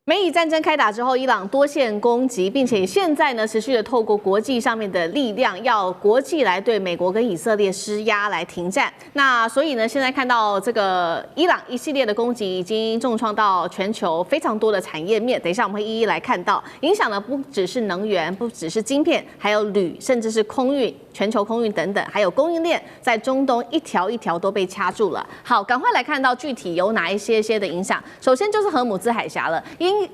美以战争开打之后，伊朗多线攻击，并且现在呢持续的透过国际上面的力量，要国际来对美国跟以色列施压来停战。那所以呢，现在看到这个伊朗一系列的攻击，已经重创到全球非常多的产业面。等一下我们会一一来看到，影响的不只是能源，不只是晶片，还有铝，甚至是空运。全球空运等等，还有供应链在中东一条一条都被掐住了。好，赶快来看到具体有哪一些的影响。首先就是荷姆兹海峡了，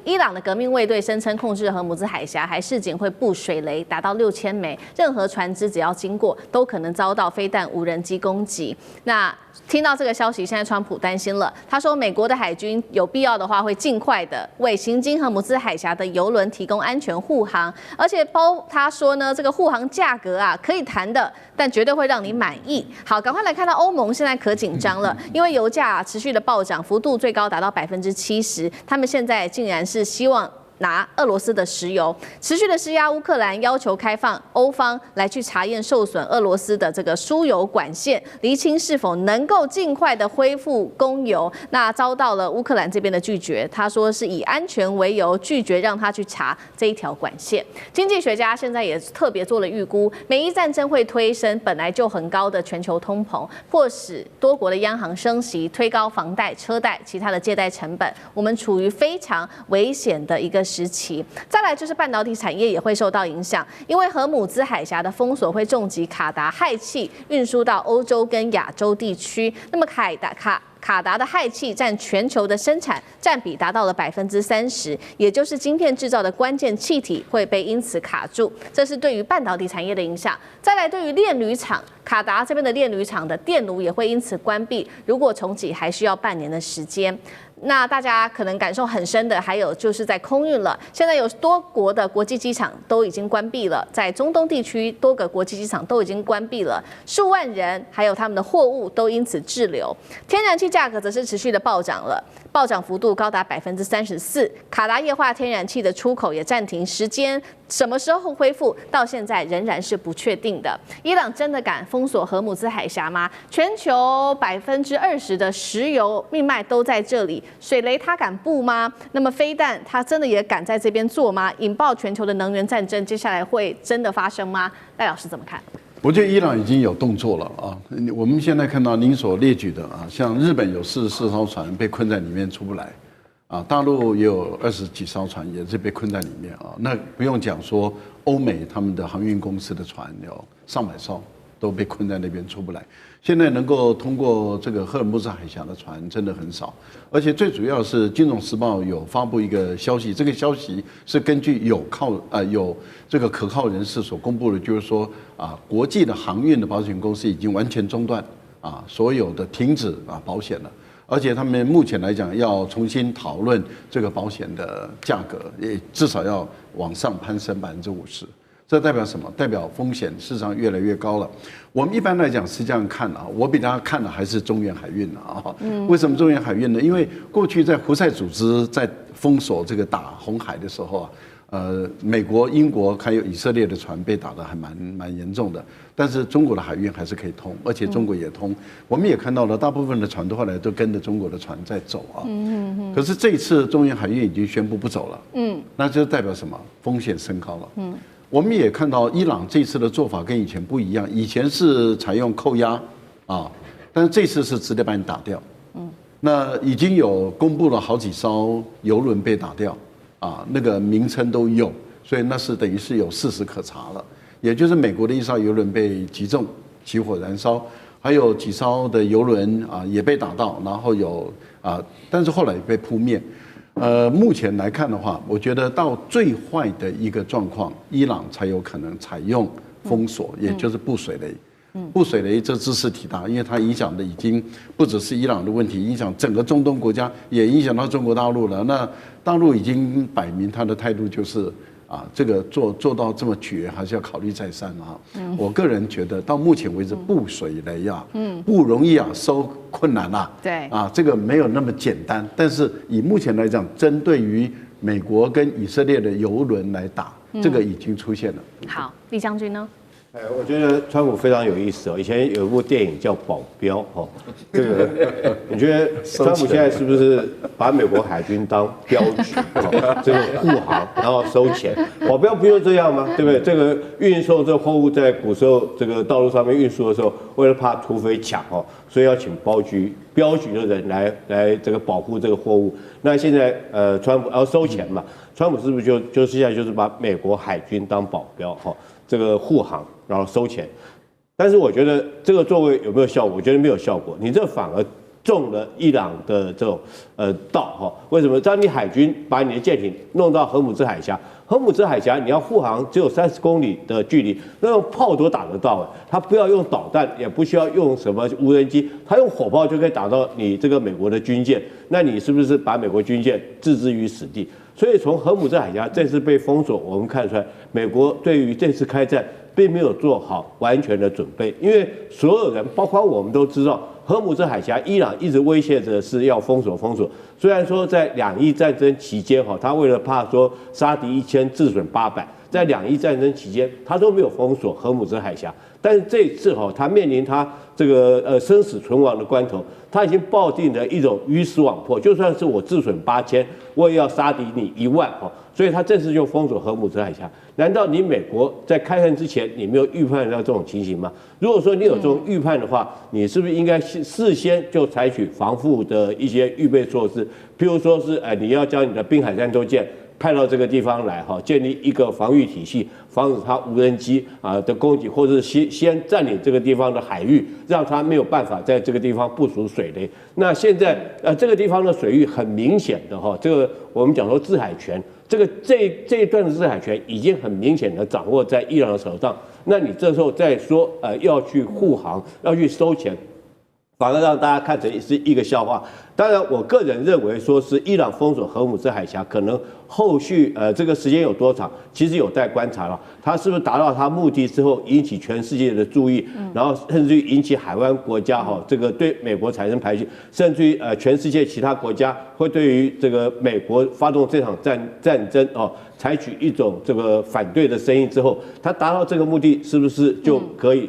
伊朗的革命卫队声称控制荷姆兹海峡，还示警会布水雷达到6000枚，任何船只只要经过都可能遭到飞弹、无人机攻击。那听到这个消息，现在川普担心了。他说，美国的海军有必要的话，会尽快的为行经荷姆兹海峡的邮轮提供安全护航，而且他说呢，这个护航价格啊可以谈的，但绝对会让你满意。好，赶快来看到欧盟现在可紧张了，因为油价持续的暴涨，幅度最高达到70%，他们现在竟然是希望拿俄罗斯的石油，持续的施压乌克兰，要求开放欧方来去查验受损俄罗斯的这个输油管线，厘清是否能够尽快的恢复供油。那遭到了乌克兰这边的拒绝，他说是以安全为由拒绝让他去查这一条管线。经济学家现在也特别做了预估，美伊战争会推升本来就很高的全球通膨，迫使多国的央行升息，推高房贷、车贷、其他的借贷成本，我们处于非常危险的一个时期。再来就是半导体产业也会受到影响，因为荷姆兹海峡的封锁会重击卡达氦气运输到欧洲跟亚洲地区。那么卡达的氦气占全球的生产占比达到了30%，也就是晶片制造的关键气体会被因此卡住，这是对于半导体产业的影响。再来，对于炼铝厂，卡达这边的炼铝厂的电炉也会因此关闭，如果重启还需要半年的时间。那大家可能感受很深的，还有就是在空运了。现在有多国的国际机场都已经关闭了，在中东地区多个国际机场都已经关闭了，数万人还有他们的货物都因此滞留。天然气价格则是持续的暴涨了，暴涨幅度高达34%。卡达液化天然气的出口也暂停，时间什么时候恢复，到现在仍然是不确定的。伊朗真的敢封锁荷姆兹海峡吗？全球20%的石油命脉都在这里，水雷他敢布吗？那么飞弹他真的也敢在这边做吗？引爆全球的能源战争，接下来会真的发生吗？赖老师怎么看？我觉得伊朗已经有动作了啊！我们现在看到您所列举的啊，像日本有44艘船被困在里面出不来，啊，大陆也有20几艘船也是被困在里面啊。那不用讲说欧美他们的航运公司的船有上百艘都被困在那边出不来。现在能够通过这个荷尔木兹海峡的船真的很少，而且最主要是《金融时报》有发布一个消息，这个消息是根据有这个可靠人士所公布的，就是说啊，国际的航运的保险公司已经完全中断啊，所有的停止保险了，而且他们目前来讲要重新讨论这个保险的价格，也至少要往上攀升50%。这代表什么？代表风险事实上越来越高了。我们一般来讲是这样看啊，我比大家看的还是中原海运啊。为什么中原海运呢？因为过去在胡塞组织在封锁这个打红海的时候啊，美国、英国还有以色列的船被打得还蛮严重的，但是中国的海运还是可以通，而且中国也通。我们也看到了，大部分的船都后来都跟着中国的船在走啊。可是这一次中原海运已经宣布不走了。那就代表什么？风险升高了。我们也看到伊朗这次的做法跟以前不一样，以前是采用扣押啊，但是这次是直接把你打掉。那已经有公布了好几艘邮轮被打掉啊，那个名称都有，所以那是等于是有事实可查了。也就是美国的一艘邮轮被击中，起火燃烧，还有几艘的邮轮啊也被打到，然后但是后来被扑灭。目前来看的话，我觉得到最坏的一个状况，伊朗才有可能采用封锁，也就是布水雷。布水雷这茲事体大，因为它影响的已经不只是伊朗的问题，影响整个中东国家，也影响到中国大陆了。那大陆已经摆明他的态度就是啊，这个做到这么绝，还是要考虑再三啊。我个人觉得到目前为止，布水雷啊，不容易啊，收困难啊。对啊，这个没有那么简单。但是以目前来讲，针对于美国跟以色列的邮轮来打，这个已经出现了。好，李将军呢？我觉得川普非常有意思哦。以前有一部电影叫《保镖》哦，这个你觉得川普现在是不是把美国海军当镖局？这个护航，然后收钱，保镖不就这样吗？对不对？这个运送这货物在古时候这个道路上面运输的时候，为了怕土匪抢哦，所以要请镖局的人来这个保护这个货物。那现在川普要收钱嘛？川普是不是就是现在就是把美国海军当保镖哈？这个护航，然后收钱，但是我觉得这个作为有没有效果？我觉得没有效果。你这反而中了伊朗的这种道哈。为什么？当你海军把你的舰艇弄到荷姆兹海峡，荷姆兹海峡你要护航只有30公里的距离，那用炮都打得到它不要用导弹，也不需要用什么无人机，它用火炮就可以打到你这个美国的军舰。那你是不是把美国军舰置之于死地？所以从荷姆兹海峡这次被封锁，我们看出来，美国对于这次开战并没有做好完全的准备，因为所有人，包括我们都知道，荷姆兹海峡，伊朗一直威胁着是要封锁。虽然说在两伊战争期间，他为了怕说杀敌1000自损800，在两伊战争期间，他都没有封锁荷姆兹海峡。但是这一次他面临他这个生死存亡的关头，他已经抱定了一种鱼死网破，就算是我自损8000，我也要杀敌你1万所以他这次就封锁荷姆兹海峡。难道你美国在开战之前你没有预判到这种情形吗？如果说你有这种预判的话，你是不是应该事先就采取防护的一些预备措施？譬如说是你要将你的滨海战斗舰派到这个地方来建立一个防御体系，防止它无人机的攻击，或者是先占领这个地方的海域，让它没有办法在这个地方部署水雷。那现在这个地方的水域很明显的这个我们讲说制海权，这一段的制海权已经很明显的掌握在伊朗的手上。那你这时候再说要去护航，要去收钱，反而让大家看成是一个笑话。当然，我个人认为说是伊朗封锁荷姆兹海峡，可能后续这个时间有多长，其实有待观察了。他是不是达到他目的之后，引起全世界的注意，然后甚至于引起海湾国家这个对美国产生排拒，甚至于全世界其他国家会对于这个美国发动这场战争采取一种这个反对的声音之后，他达到这个目的，是不是就可以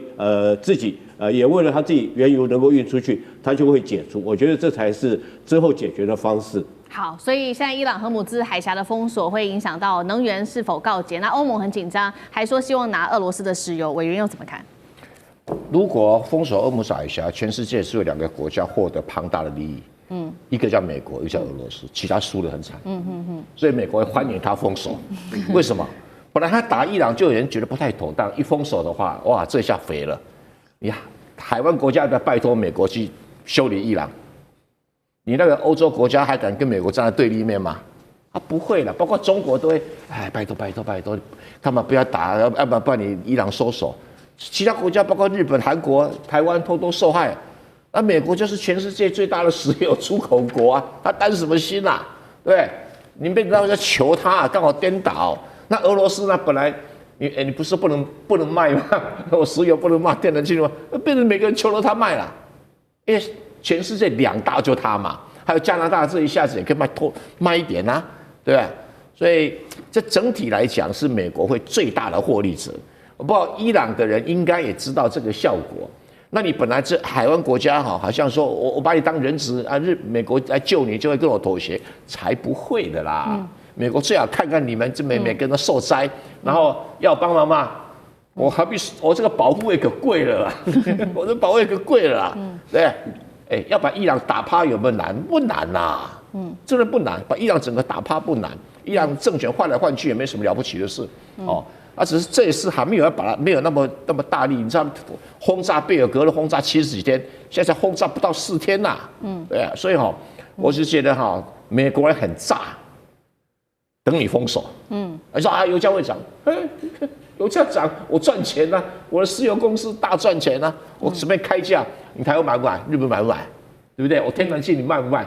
自己也为了他自己原油能够运出去，他就会解除？我觉得这才是之后解决的方式。好，所以现在伊朗荷姆兹海峡的封锁会影响到能源是否告捷？那欧盟很紧张，还说希望拿俄罗斯的石油，委员又怎么看？如果封锁荷姆兹海峡，全世界是有2个国家获得庞大的利益，一个叫美国，一个叫俄罗斯，其他输得很惨，所以美国欢迎他封锁。为什么？本来他打伊朗就有人觉得不太妥当，一封锁的话，哇，这下肥了。呀，海湾国家在拜托美国去修理伊朗，你那个欧洲国家还敢跟美国站在对立面吗？不会了，包括中国都会，拜托，干嘛不要打？要不然你伊朗收手。其他国家包括日本、韩国、台湾都受害。那美国就是全世界最大的石油出口国啊，他担什么心啊？对不对？你们不要求他，刚好颠倒。那俄罗斯呢？本来你不是不能卖吗？我石油不能卖，电能进入吗？变成每个人求着他卖了，因为全世界2大就他嘛，还有加拿大这一下子也可以卖一点啊，对吧？所以这整体来讲是美国会最大的获利者。我不知道伊朗的人应该也知道这个效果。那你本来这海湾国家好像说我把你当人质啊，美国来救你就会跟我妥协，才不会的啦。美国最好看看你们这每个人都受灾，然后要帮忙嘛。我何必我这个保护费可贵了啦，我这保护费可贵了啦，对。要把伊朗打趴有没有难？不难呐，真的不难，把伊朗整个打趴不难。伊朗政权换来换去也没什么了不起的事，只是这一次还没有把它没有那么大力。你知道轰炸贝尔格勒轰炸70几天，现在才轰炸不到4天呐，对啊，所以我是觉得美国人很炸，等你封锁，你说油价会涨，油价涨我赚钱啊，我的石油公司大赚钱啊，我随便开价，你台湾买不买？日本买不买？对不对？我天然气你卖不卖？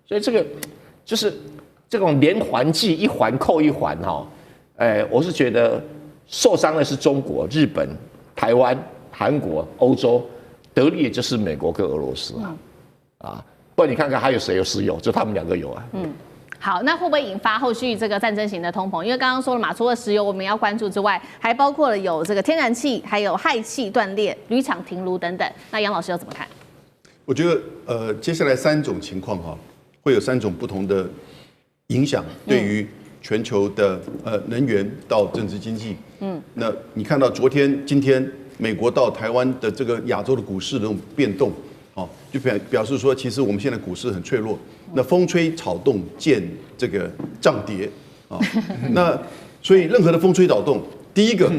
所以这个就是这种连环计，一环扣一环我是觉得受伤的是中国、日本、台湾、韩国、欧洲，得利的就是美国跟俄罗斯不然你看看还有谁有石油？就他们2个有啊。好，那会不会引发后续这个战争型的通膨？因为刚刚说了嘛，除了石油我们要关注之外，还包括了有这个天然气，还有氦气断裂、铝厂停炉等等。那杨老师又怎么看？我觉得接下来3种情况哈，会有3种不同的影响，对于全球的能源到政治经济。那你看到昨天、今天美国到台湾的这个亚洲的股市的那种变动，哦，就表示说，其实我们现在股市很脆弱。那风吹草动见这个涨跌啊，那所以任何的风吹草动，第一个，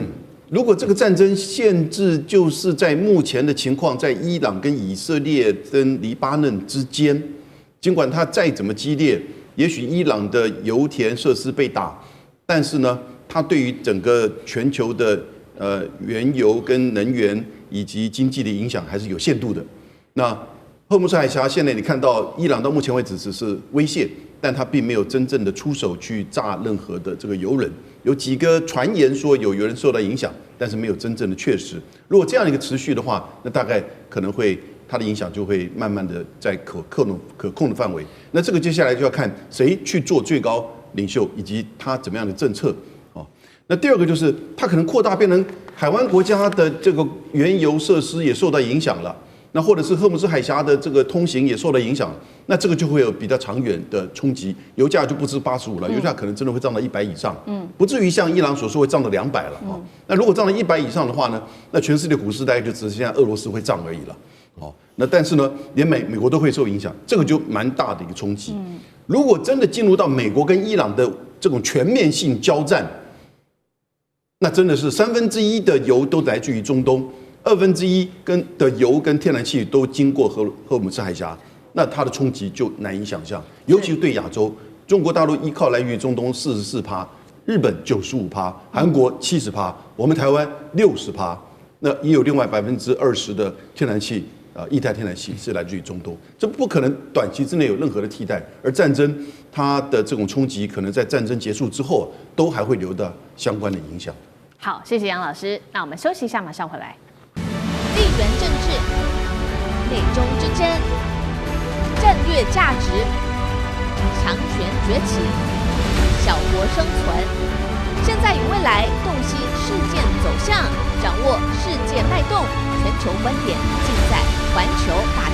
如果这个战争限制就是在目前的情况，在伊朗跟以色列跟黎巴嫩之间，尽管它再怎么激烈，也许伊朗的油田设施被打，但是呢，它对于整个全球的原油跟能源以及经济的影响还是有限度的。那荷姆斯海峡现在你看到伊朗到目前为止只是威胁，但他并没有真正的出手去炸任何的这个油人。有几个传言说有人受到影响，但是没有真正的确实。如果这样一个持续的话，那大概可能会它的影响就会慢慢的在可控的范围。那这个接下来就要看谁去做最高领袖，以及他怎么样的政策。哦，那第二个就是它可能扩大变成海湾国家的这个原油设施也受到影响了。那或者是荷姆斯海峡的这个通行也受到影响，那这个就会有比较长远的冲击，油价就不止85了，油价可能真的会涨到100以上，不至于像伊朗所说会涨到200了哦。那如果涨到100以上的话呢，那全世界股市大概就只是现在俄罗斯会涨而已了，哦。那但是呢，连美国都会受影响，这个就蛮大的一个冲击。如果真的进入到美国跟伊朗的这种全面性交战，那真的是1/3的油都来自于中东。1/2的油跟天然气都经过荷姆斯海峡，那它的冲击就难以想象，尤其是对亚洲，中国大陆依靠来源于中东44%，日本95%，韩国70%，我们台湾60%，那也有另外20%的天然气，液态天然气是来自于中东，这不可能短期之内有任何的替代，而战争它的这种冲击，可能在战争结束之后都还会留到相关的影响。好，谢谢杨老师，那我们休息一下，马上回来。地缘政治、美中之争、战略价值、强权崛起、小国生存，现在与未来洞悉事件走向，掌握世界脉动，全球观点尽在环球大